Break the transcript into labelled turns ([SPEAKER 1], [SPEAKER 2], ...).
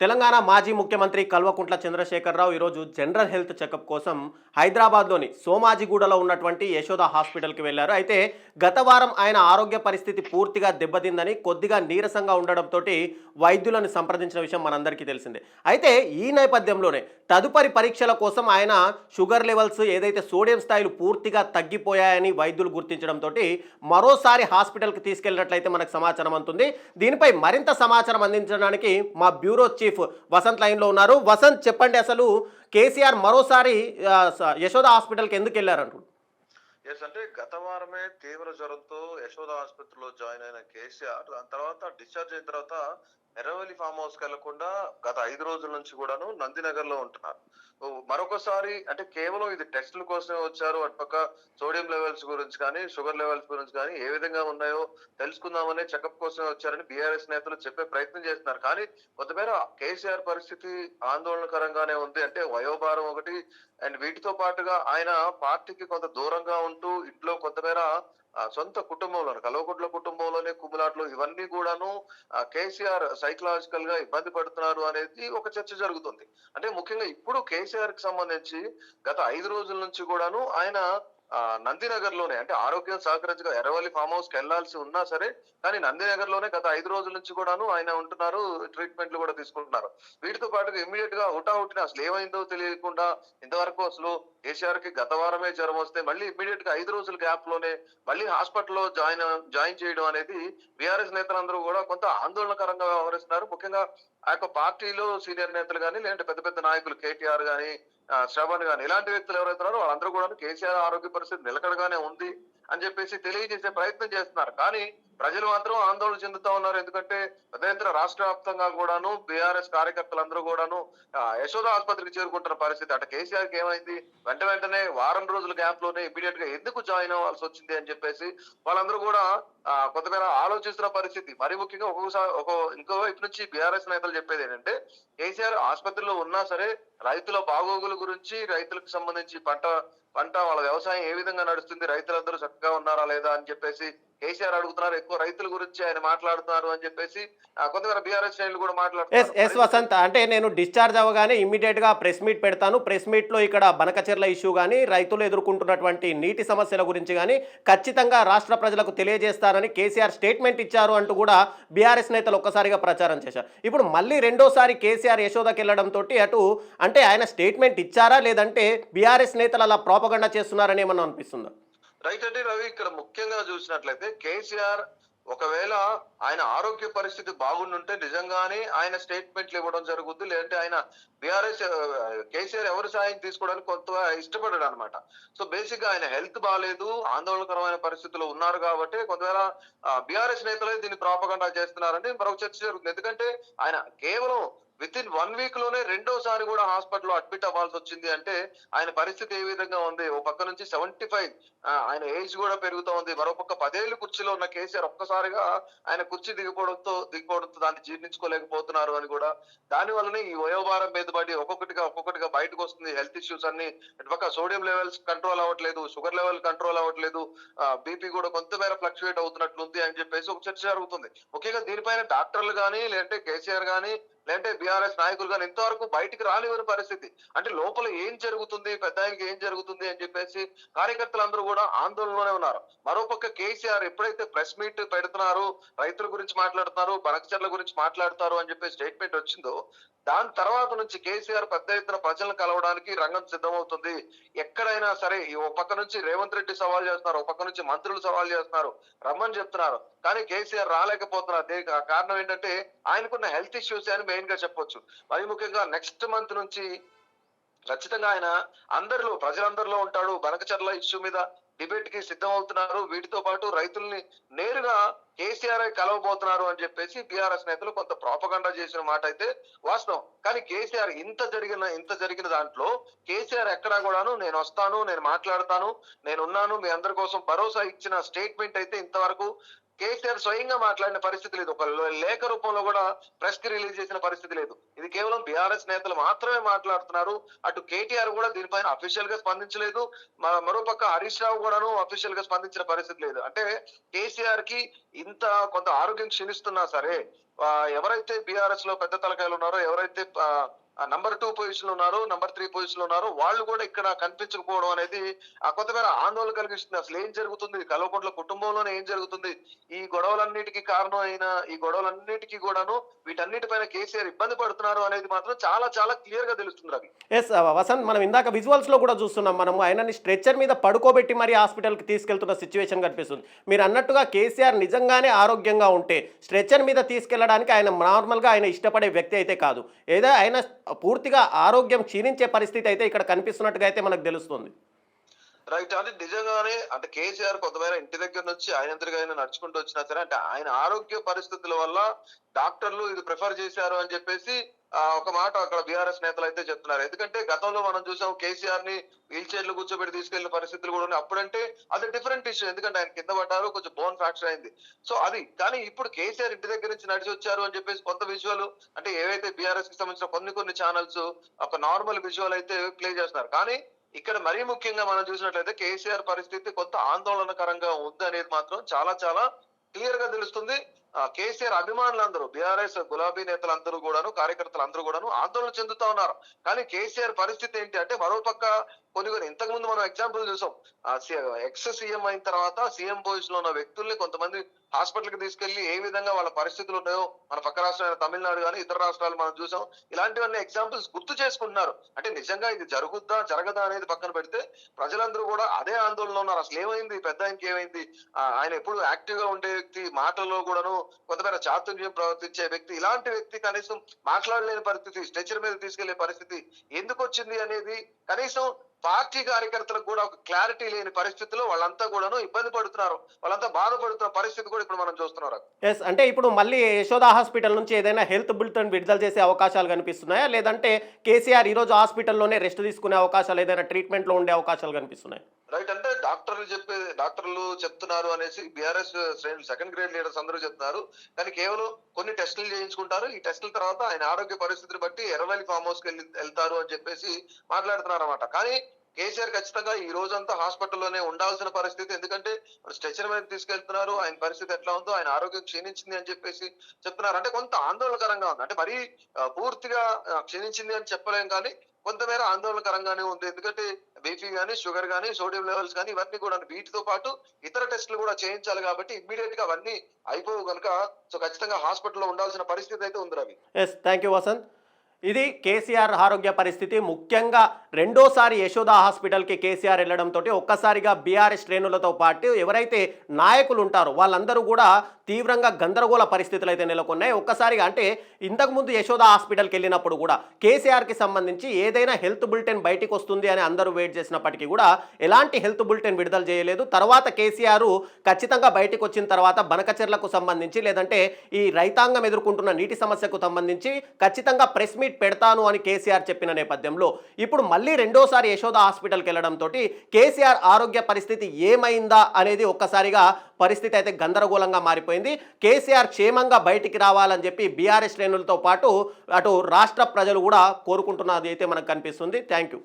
[SPEAKER 1] తెలంగాణ మాజీ ముఖ్యమంత్రి కల్వకుంట్ల చంద్రశేఖరరావు ఈరోజు జనరల్ హెల్త్ చెకప్ కోసం హైదరాబాద్లోని సోమాజిగూడలో ఉన్నటువంటి యశోద హాస్పిటల్కి వెళ్లారు. అయితే గత వారం ఆయన ఆరోగ్య పరిస్థితి పూర్తిగా దెబ్బతిందని, కొద్దిగా నీరసంగా ఉండడంతో వైద్యులను సంప్రదించిన విషయం మనందరికీ తెలిసిందే. అయితే ఈ నేపథ్యంలోనే తదుపరి పరీక్షల కోసం ఆయన షుగర్ లెవెల్స్ ఏదైతే సోడియం స్థాయిలు పూర్తిగా తగ్గిపోయాయని వైద్యులు గుర్తించడంతో మరోసారి హాస్పిటల్కి తీసుకెళ్లినట్లయితే మనకు సమాచారం అందుతుంది. దీనిపై మరింత సమాచారం అందించడానికి మా బ్యూరో చీఫ్ వసంత్ లైన్లో ఉన్నారు. వసంత్, చెప్పండి, అసలు కేసీఆర్ మరోసారి యశోద హాస్పిటల్కి ఎందుకు వెళ్ళారంటు?
[SPEAKER 2] అంటే గత వారమే తీవ్ర జ్వరంతో యశోద ఆసుపత్రిలో జాయిన్ అయిన కేసీఆర్ దాని తర్వాత డిశ్చార్జ్ అయిన తర్వాత ఎర్రవల్లి ఫామ్ హౌస్ కి వెళ్లకుండా గత 5 రోజుల నుంచి కూడాను నందినగర్ లో ఉంటున్నారు. మరొకసారి అంటే కేవలం ఇది టెస్టుల కోసమే వచ్చారు. అటుపక్క సోడియం లెవెల్స్ గురించి కానీ, షుగర్ లెవెల్స్ గురించి కానీ ఏ విధంగా ఉన్నాయో తెలుసుకుందామనే చెకప్ కోసమే వచ్చారని బీఆర్ఎస్ నేతలు చెప్పే ప్రయత్నం చేస్తున్నారు. కానీ కొంతమేర కేసీఆర్ పరిస్థితి ఆందోళనకరంగానే ఉంది. అంటే వయోభారం ఒకటి, అండ్ వీటితో పాటుగా ఆయన పార్టీకి కొంత దూరంగా ఉంటూ ఇంట్లో కొంతమేర సొంత కుటుంబంలో కల్వకుంట్ల కుటుంబంలోనే కుమ్ములాట్లు ఇవన్నీ కూడాను కేసీఆర్ సైకలాజికల్ గా ఇబ్బంది పడుతున్నారు అనేది ఒక చర్చ జరుగుతుంది. అంటే ముఖ్యంగా ఇప్పుడు కేసీఆర్ కి సంబంధించి గత 5 రోజుల నుంచి కూడాను ఆయన నందినగర్ లోనే అంటే ఆరోగ్యం సహకరించగా ఎర్రవల్లి ఫామ్ హౌస్ కి వెళ్లాల్సి ఉన్నా సరే కానీ నందినగర్ లోనే గత 5 రోజుల నుంచి కూడాను ఆయన ఉంటున్నారు. ట్రీట్మెంట్లు కూడా తీసుకుంటున్నారు. వీటితో పాటుగా ఇమ్మీడియట్ గా హుటాహుటిన అసలు ఏమైందో తెలియకుండా ఇంతవరకు అసలు కేసీఆర్ కి గత వారమే జ్వరం వస్తే మళ్ళీ ఇమ్మీడియట్ గా 5 రోజుల గ్యాప్ లోనే మళ్ళీ హాస్పిటల్లో జాయిన్ చేయడం అనేది బీఆర్ఎస్ నేతలందరూ కూడా కొంత ఆందోళనకరంగా వ్యవహరిస్తున్నారు. ముఖ్యంగా ఆ యొక్క పార్టీలో సీనియర్ నేతలు కానీ లేదంటే పెద్ద పెద్ద నాయకులు కేటీఆర్ గాని, శ్రవణ్ గాని ఇలాంటి వ్యక్తులు ఎవరైతున్నారో వాళ్ళందరూ కూడా కేసీఆర్ ఆరోగ్య పరిస్థితి నిలకడగానే ఉంది అని చెప్పేసి తెలియజేసే ప్రయత్నం చేస్తున్నారు. కానీ ప్రజలు మాత్రం ఆందోళన చెందుతా ఉన్నారు. ఎందుకంటే పెద్ద ఎత్తున రాష్ట్ర వ్యాప్తంగా కూడాను బీఆర్ఎస్ కార్యకర్తలందరూ కూడాను యశోద ఆసుపత్రికి చేరుకుంటున్న పరిస్థితి. అటు కేసీఆర్ కి ఏమైంది, వెంటనే వారం రోజుల గ్యాప్ లోనే ఇమీడియట్ గా ఎందుకు జాయిన్ అవ్వాల్సి వచ్చింది అని చెప్పేసి వాళ్ళందరూ కూడా కొంతమేర ఆలోచిస్తున్న పరిస్థితి. మరి ముఖ్యంగా ఇంకో వైపు నుంచి బీఆర్ఎస్ నేతలు చెప్పేది ఏంటంటే కేసీఆర్ ఆసుపత్రిలో ఉన్నా సరే రైతుల బాగోగుల గురించి, రైతులకు సంబంధించి పంట వాళ్ళ వ్యవసాయం ఏ విధంగా నడుస్తుంది, రైతులందరూ చక్కగా ఉన్నారా లేదా అని చెప్పేసి కేసీఆర్ అడుగుతున్నారు. ఎక్కువ రైతుల గురించి ఆయన మాట్లాడుతున్నారు అని చెప్పేసి కొంతమంది బీఆర్ఎస్ శ్రేణులు కూడా
[SPEAKER 1] ఎస్ వసంత్, అంటే నేను డిశ్చార్జ్ అవ్వగానే ఇమ్మీడియట్ గా ప్రెస్ మీట్ పెడతాను. ప్రెస్ మీట్ లో ఇక్కడ బనకచెర్ల ఇష్యూ కానీ, రైతులు ఎదుర్కొంటున్నటువంటి నీటి సమస్యల గురించి కానీ ఖచ్చితంగా రాష్ట్ర ప్రజలకు తెలియజేస్తారని కేసీఆర్ స్టేట్మెంట్ ఇచ్చారు అంటూ కూడా బీఆర్ఎస్ నేతలు ఒక్కసారిగా ప్రచారం చేశారు. ఇప్పుడు మళ్ళీ రెండోసారి కేసీఆర్ యశోదకి వెళ్ళడంతో అటు అంటే ఆయన స్టేట్మెంట్ ఇచ్చారా లేదంటే బీఆర్ఎస్ నేతలు అలా ప్రోపగండా చేస్తున్నారని ఏమన్నా అనిపిస్తుందా?
[SPEAKER 2] రైట్ అంటే రవి, ఇక్కడ ముఖ్యంగా చూసినట్లయితే కేసీఆర్ ఒకవేళ ఆయన ఆరోగ్య పరిస్థితి బాగుండుంటే నిజంగానే ఆయన స్టేట్మెంట్లు ఇవ్వడం జరుగుద్ది. లేదంటే ఆయన బీఆర్ఎస్ కేసీఆర్ ఎవరి సాయం తీసుకోవడానికి కొంత ఇష్టపడాడు అనమాట. సో బేసిక్ గా ఆయన హెల్త్ బాగాలేదు, ఆందోళనకరమైన పరిస్థితుల్లో ఉన్నారు కాబట్టి కొంతవేళ బీఆర్ఎస్ నేతలే దీన్ని ప్రాపగండా చేస్తున్నారని మరొక చర్చ జరుగుతుంది. ఎందుకంటే ఆయన కేవలం విత్ ఇన్ 1 వీక్ లోనే రెండోసారి కూడా హాస్పిటల్లో అడ్మిట్ అవ్వాల్సి వచ్చింది. అంటే ఆయన పరిస్థితి ఏ విధంగా ఉంది, ఓ పక్క నుంచి 75 ఆయన ఏజ్ కూడా పెరుగుతూ ఉంది. మరోపక్క 10 ఏళ్ళు కుర్చీలో ఉన్న కేసీఆర్ ఒక్కసారిగా ఆయన కుర్చీ దిగిపోవడంతో దాన్ని జీర్ణించుకోలేకపోతున్నారు అని కూడా, దాని వల్లనే ఈ వయోభారం మీద పడి ఒక్కొక్కటిగా బయటకు వస్తుంది హెల్త్ ఇష్యూస్ అన్ని. ఇటుపక్క సోడియం లెవెల్స్ కంట్రోల్ అవ్వట్లేదు, షుగర్ లెవెల్ కంట్రోల్ అవ్వట్లేదు, బీపీ కూడా కొంతమేర ఫ్లక్చువేట్ అవుతున్నట్లుంది అని చెప్పేసి ఒక చర్చ జరుగుతుంది. ముఖ్యంగా దీనిపైన డాక్టర్లు కానీ లేదంటే కేసీఆర్ కానీ లేదంటే బీఆర్ఎస్ నాయకులు కానీ ఇంతవరకు బయటికి రానివ్వని పరిస్థితి. అంటే లోపల ఏం జరుగుతుంది, పెద్ద ఆయనకి ఏం జరుగుతుంది అని చెప్పేసి కార్యకర్తలందరూ కూడా ఆందోళనలోనే ఉన్నారు. మరోపక్క కేసీఆర్ ఎప్పుడైతే ప్రెస్ మీట్ పెడుతున్నారు, రైతుల గురించి మాట్లాడుతున్నారు, బనకచర్ల గురించి మాట్లాడుతారు అని చెప్పి స్టేట్మెంట్ వచ్చిందో దాని తర్వాత నుంచి కేసీఆర్ పెద్ద ఎత్తున ప్రజలను కలవడానికి రంగం సిద్ధమవుతుంది. ఎక్కడైనా సరే ఓ పక్క నుంచి రేవంత్ రెడ్డి సవాల్ చేస్తున్నారు, ఓ పక్క నుంచి మంత్రులు సవాల్ చేస్తున్నారు, రమ్మని చెప్తున్నారు. కానీ కేసీఆర్ రాలేకపోతున్నారు. దీనికి కారణం ఏంటంటే ఆయనకున్న హెల్త్ ఇష్యూస్ అని మెయిన్ గా చెప్పొచ్చు. మరి ముఖ్యంగా నెక్స్ట్ మంత్ నుంచి ఖచ్చితంగా ఆయన ప్రజలందరిలో ఉంటాడు. బనకచర్ల ఇష్యూ మీద డిబేట్ కి సిద్ధం అవుతున్నారు. వీటితో పాటు రైతుల్ని నేరుగా కేసీఆర్ కలవబోతున్నారు అని చెప్పేసి బీఆర్ఎస్ నేతలు కొంత ప్రాపగండా చేసిన మాట అయితే వాస్తవం. కానీ కేసీఆర్ ఇంత జరిగిన దాంట్లో కేసీఆర్ ఎక్కడా కూడాను నేను వస్తాను, నేను మాట్లాడతాను, నేనున్నాను, మీ అందరి కోసం భరోసా ఇచ్చిన స్టేట్మెంట్ అయితే ఇంతవరకు కేసీఆర్ స్వయంగా మాట్లాడిన పరిస్థితి లేదు. ఒక లేఖ రూపంలో కూడా ప్రెస్ కి రిలీజ్ చేసిన పరిస్థితి లేదు. ఇది కేవలం బీఆర్ఎస్ నేతలు మాత్రమే మాట్లాడుతున్నారు. అటు కేటీఆర్ కూడా దీనిపైన అఫీషియల్ గా స్పందించలేదు. మరోపక్క హరీష్ రావు కూడాను అఫీషియల్ గా స్పందించిన పరిస్థితి లేదు. అంటే కేసీఆర్ కి ఇంత కొంత ఆరోగ్యం క్షీణిస్తున్నా సరే ఎవరైతే బీఆర్ఎస్ లో పెద్ద తలకాయలు ఉన్నారో, ఎవరైతే నంబర్ 2 పొజిషన్ ఉన్నారో, నంబర్ 3 పొజిషన్ ఉన్నారో వాళ్ళు కూడా ఇక్కడ కనిపించకపోవడం అనేది కొంతమేర ఆందోళన కలిగిస్తుంది. అసలు ఏం జరుగుతుంది? కల్వకుంట్ల కుటుంబంలోనే ఏం జరుగుతుంది? ఈ గొడవలన్నిటికీ కారణం అయిన ఈ గొడవలన్నిటికీ కూడాను వీటన్నిటిపైన కేసీఆర్ ఇబ్బంది పడుతున్నారు అనేది మాత్రం చాలా చాలా క్లియర్ గా తెలుస్తుంది రవి.
[SPEAKER 1] ఎస్ వసంత్, మనం ఇందాక విజువల్స్ లో కూడా చూస్తున్నాం. మనము ఆయనని స్ట్రెచ్చర్ మీద పడుకోబెట్టి మరి హాస్పిటల్కి తీసుకెళ్తున్న సిచ్యువేషన్ కనిపిస్తుంది. మీరు అన్నట్టుగా కేసీఆర్ నిజంగానే ఆరోగ్యంగా ఉంటే స్ట్రెచ్చర్ మీద తీసుకెళ్లడానికి ఆయన నార్మల్గా ఆయన ఇష్టపడే వ్యక్తి అయితే కాదు. ఏదో ఆయన పూర్తిగా ఆరోగ్యం క్షీణించే పరిస్థితి అయితే ఇక్కడ కనిపిస్తున్నట్టుగా అయితే మనకు తెలుస్తుంది.
[SPEAKER 2] రైట్. అంటే నిజంగానే అంటే కేసీఆర్ కొంతమేర ఇంటి దగ్గర నుంచి ఆయనంతటిగా ఆయన నడుచుకుంటూ వచ్చినా సరే అంటే ఆయన ఆరోగ్య పరిస్థితుల వల్ల డాక్టర్లు ఇది ప్రిఫర్ చేశారు అని చెప్పేసి ఒక మాట అక్కడ బీఆర్ఎస్ నేతలు అయితే చెప్తున్నారు. ఎందుకంటే గతంలో మనం చూసాం కేసీఆర్ ని వీల్ చైర్ లో కూర్చోబెట్టి తీసుకెళ్లిన పరిస్థితులు కూడా ఉన్నాయి. అప్పుడంటే అది డిఫరెంట్ ఇష్యూ, ఎందుకంటే ఆయన కింద పడ్డారు, కొంచెం బోన్ ఫ్రాక్చర్ అయింది. సో అది కానీ ఇప్పుడు కేసీఆర్ ఇంటి దగ్గర నుంచి నడిచి వచ్చారు అని చెప్పేసి కొంత విజువల్ అంటే ఏవైతే బీఆర్ఎస్ కి సంబంధించిన కొన్ని ఛానల్స్ ఒక నార్మల్ విజువల్ అయితే ప్లే చేస్తున్నారు. కానీ ఇక్కడ మరీ ముఖ్యంగా మనం చూసినట్లయితే కేసీఆర్ పరిస్థితి కొంత ఆందోళనకరంగా ఉంది అనేది మాత్రం చాలా చాలా క్లియర్ గా తెలుస్తుంది. కేసీఆర్ అభిమానులందరూ, బీఆర్ఎస్ గులాబీ నేతలందరూ కూడాను, కార్యకర్తలందరూ కూడాను ఆందోళన చెందుతా ఉన్నారు. కానీ కేసీఆర్ పరిస్థితి ఏంటి అంటే మరోపక్క కొన్ని ఇంతకు ముందు మనం ఎగ్జాంపుల్ చూసాం. ఎక్స్ సీఎం అయిన తర్వాత సీఎం పొజిషన్ లో ఉన్న వ్యక్తుల్ని కొంతమంది హాస్పిటల్ కి తీసుకెళ్లి ఏ విధంగా వాళ్ళ పరిస్థితులు ఉన్నాయో మన పక్క రాష్ట్రమైన తమిళనాడు కానీ ఇతర రాష్ట్రాలు మనం చూసాం. ఇలాంటివన్నీ ఎగ్జాంపుల్స్ గుర్తు చేసుకుంటున్నారు. అంటే నిజంగా ఇది జరుగుద్దా జరగదా అనేది పక్కన పెడితే ప్రజలందరూ కూడా అదే ఆందోళనలో ఉన్నారు. అసలు ఏమైంది, పెద్ద ఆయనకి ఏమైంది? ఆయన ఎప్పుడు యాక్టివ్ గా ఉండే వ్యక్తి, మాటల్లో కూడాను కొంతమేర చాతుర్యం ప్రవర్తించే వ్యక్తి, ఇలాంటి వ్యక్తి కనీసం మాట్లాడలేని పరిస్థితి, స్ట్రెచర్ మీద తీసుకెళ్లే పరిస్థితి ఎందుకు వచ్చింది అనేది కనీసం పార్టీ కార్యకర్తలకు కూడా ఒక క్లారిటీ లేని పరిస్థితిలో వాళ్ళంతా కూడాను ఇబ్బంది పడుతున్నారు, వాళ్ళంతా బాధపడుతున్న పరిస్థితి కూడా ఇప్పుడు మనం చూస్తున్నారు.
[SPEAKER 1] ఎస్, అంటే ఇప్పుడు మళ్ళీ యశోద హాస్పిటల్ నుంచి ఏదైనా హెల్త్ బులెటిన్ విడుదల చేసే అవకాశాలు కనిపిస్తున్నాయా, లేదంటే కేసీఆర్ ఈ రోజు హాస్పిటల్లోనే రెస్ట్ తీసుకునే అవకాశాలు, ఏదైనా ట్రీట్మెంట్లో ఉండే అవకాశాలు కనిపిస్తున్నాయి?
[SPEAKER 2] రైట్. అంటే డాక్టర్లు చెప్తున్నారు అనేసి బీఆర్ఎస్ శ్రేణులు, సెకండ్ గ్రేడ్ లీడర్స్ అందరూ చెప్తున్నారు. కానీ కేవలం కొన్ని టెస్టులు చేయించుకుంటారు. ఈ టెస్టుల తర్వాత ఆయన ఆరోగ్య పరిస్థితిని బట్టి ఎర్రవల్లి ఫామ్ హౌస్ కి వెళ్తారు అని చెప్పేసి మాట్లాడుతున్నారు అన్నమాట. కానీ కేసీఆర్ ఖచ్చితంగా ఈ రోజంతా హాస్పిటల్లోనే ఉండాల్సిన పరిస్థితి. ఎందుకంటే స్ట్రెచర్ మీద తీసుకెళ్తున్నారు, ఆయన పరిస్థితి ఎట్లా ఉందో, ఆయన ఆరోగ్యం క్షీణించింది అని చెప్పేసి చెప్తున్నారు. అంటే కొంత ఆందోళనకరంగా ఉంది. అంటే మరీ పూర్తిగా క్షీణించింది అని చెప్పలేం, కానీ కొంతమేర ఆందోళనకరంగానే ఉంది. ఎందుకంటే బీపీ కానీ, షుగర్ కానీ, సోడియం లెవెల్స్ కానీ ఇవన్నీ కూడా వీటితో పాటు ఇతర టెస్టులు కూడా చేయించాలి. కాబట్టి ఇమ్మీడియట్ గా అవన్నీ అయిపోవు కనుక సో ఖచ్చితంగా హాస్పిటల్లో ఉండాల్సిన పరిస్థితి అయితే ఉంది Ravi.
[SPEAKER 1] Yes, thank you Vasanth. ఇది కేసీఆర్ ఆరోగ్య పరిస్థితి. ముఖ్యంగా రెండోసారి యశోద హాస్పిటల్కి కేసీఆర్ వెళ్ళడంతో ఒక్కసారిగా బీఆర్ఎస్ శ్రేణులతో పాటు ఎవరైతే నాయకులు ఉంటారో వాళ్ళందరూ కూడా తీవ్రంగా గందరగోళ పరిస్థితులు అయితే నెలకొన్నాయి. ఒక్కసారిగా అంటే ఇంతకుముందు యశోద హాస్పిటల్కి వెళ్ళినప్పుడు కూడా కేసీఆర్కి సంబంధించి ఏదైనా హెల్త్ బులెటిన్ బయటికి వస్తుంది అని అందరూ వెయిట్ చేసినప్పటికీ కూడా ఎలాంటి హెల్త్ బులెటిన్ విడుదల చేయలేదు. తర్వాత కేసీఆర్ ఖచ్చితంగా బయటకు వచ్చిన తర్వాత బనకచెర్లకు సంబంధించి, లేదంటే ఈ రైతాంగం ఎదుర్కొంటున్న నీటి సమస్యకు సంబంధించి ఖచ్చితంగా ప్రెస్ మీట్ పెడతాను అని కేసీఆర్ చెప్పిన నేపథ్యంలో ఇప్పుడు మళ్ళీ రెండోసారి యశోద హాస్పిటల్కి వెళ్ళడంతో కేసీఆర్ ఆరోగ్య పరిస్థితి ఏమైందా అనేది ఒక్కసారిగా పరిస్థితి అయితే గందరగోళంగా మారిపోయింది. కేసీఆర్ క్షేమంగా బయటికి రావాలని చెప్పి బీఆర్ఎస్ శ్రేణులతో పాటు అటు రాష్ట్ర ప్రజలు కూడా కోరుకుంటున్నది అయితే మనకు కనిపిస్తుంది. Thank you.